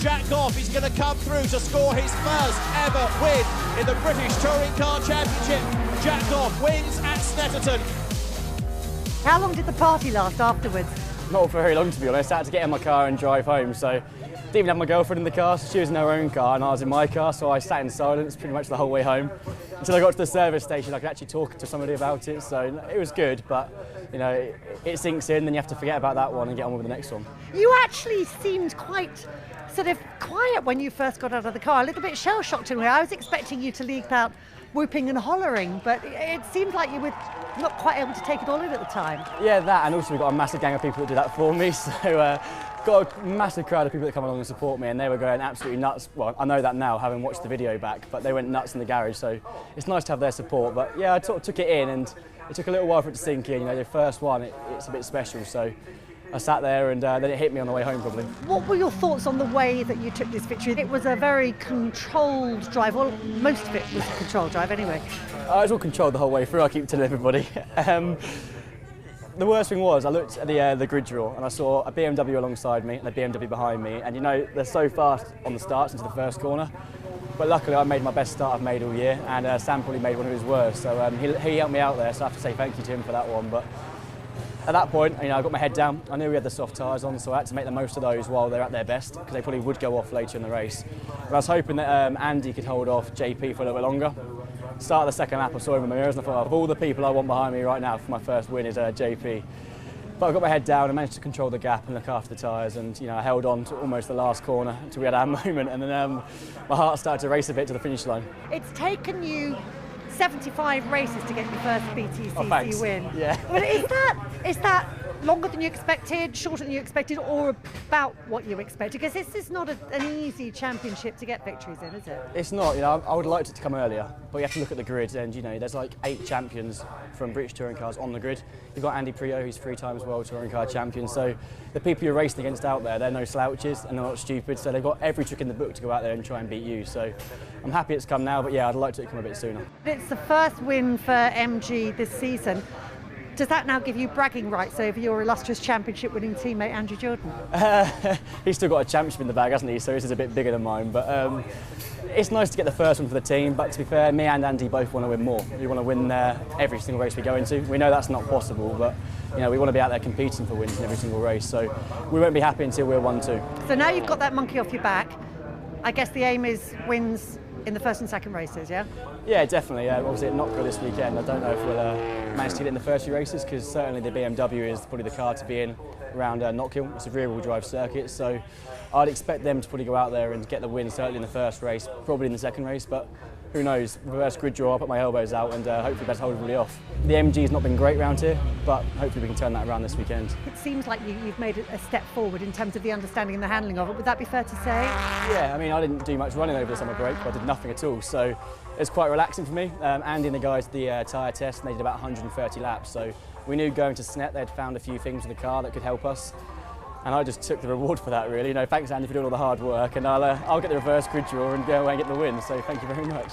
Jack Goff is going to come through to score his first ever win in the British Touring Car Championship. Jack Goff wins at Snetterton. How long did the party last afterwards? Not for very long, to be honest. I had to get in my car and drive home, so didn't even have my girlfriend in the car, so she was in her own car and I was in my car, so I sat in silence pretty much the whole way home until I got to the service station. I could actually talk to somebody about it, so it was good, but you know, it sinks in, then you have to forget about that one and get on with the next one. You actually seemed quite sort of quiet when you first got out of the car, a little bit shell-shocked in a way. I was expecting you to leap out whooping and hollering, but it seemed like you were not quite able to take it all in at the time. Yeah, that, and also we've got a massive gang of people that do that for me, so got a massive crowd of people that come along and support me, and they were going absolutely nuts. Well, I know that now, having watched the video back, but they went nuts in the garage, so it's nice to have their support. But yeah, I sort of took it in, and it took a little while for it to sink in. You know, the first one, it's a bit special, so I sat there and then it hit me on the way home probably. What were your thoughts on the way that you took this victory? It was a very controlled drive, well, most of it was a controlled drive anyway. It was all controlled the whole way through, I keep telling everybody. The worst thing was I looked at the grid draw and I saw a BMW alongside me and a BMW behind me, and you know, they're so fast on the starts into the first corner. But luckily I made my best start I've made all year, and Sam probably made one of his worst, so he helped me out there, so I have to say thank you to him for that one. But at that point, you know, I got my head down. I knew we had the soft tyres on, so I had to make the most of those while they're at their best, because they probably would go off later in the race. But I was hoping that Andy could hold off JP for a little bit longer. Start of the second lap, I saw him in my mirrors and I thought, of all the people I want behind me right now for my first win is JP. But I got my head down and managed to control the gap and look after the tyres, and you know, I held on to almost the last corner until we had our moment, and then my heart started to race a bit to the finish line. It's taken you 75 races to get your first Btcc win. Yeah. But is that longer than you expected, shorter than you expected, or about what you expected? Because this is not an easy championship to get victories in, is it? It's not. You know, I would like it to come earlier, but you have to look at the grid, and you know, there's like 8 champions from British touring cars on the grid. You've got Andy Prio, who's 3 times world touring car champion. So the people you're racing against out there, they're no slouches and they're not stupid. So they've got every trick in the book to go out there and try and beat you. So I'm happy it's come now, but yeah, I'd like it to come a bit sooner. It's the first win for MG this season. Does that now give you bragging rights over your illustrious championship-winning teammate Andrew Jordan? He's still got a championship in the bag, hasn't he? So this is a bit bigger than mine. But it's nice to get the first one for the team. But to be fair, me and Andy both want to win more. We want to win every single race we go into. We know that's not possible, but you know, we want to be out there competing for wins in every single race. So we won't be happy until we're 1-2. So now you've got that monkey off your back. I guess the aim is wins in the first and second races, yeah? Yeah, definitely. Obviously at Knockville this weekend, I don't know if we'll manage to get it in the first few races, because certainly the BMW is probably the car to be in around Knockhill. It's a rear-wheel drive circuit, so I'd expect them to probably go out there and get the win, certainly in the first race, probably in the second race, but who knows? Reverse grid draw, I'll put my elbows out and hopefully better hold everybody off. The MG's not been great round here, but hopefully we can turn that around this weekend. It seems like you've made a step forward in terms of the understanding and the handling of it. Would that be fair to say? Yeah, I mean, I didn't do much running over the summer break, but I did nothing at all, so it's quite relaxing for me. Andy and the guys did the tyre test, and they did about 130 laps, so we knew going to Snet they'd found a few things with the car that could help us. And I just took the reward for that, really. You know, thanks Andy for doing all the hard work, and I'll get the reverse grid draw and go away and get the win, so thank you very much.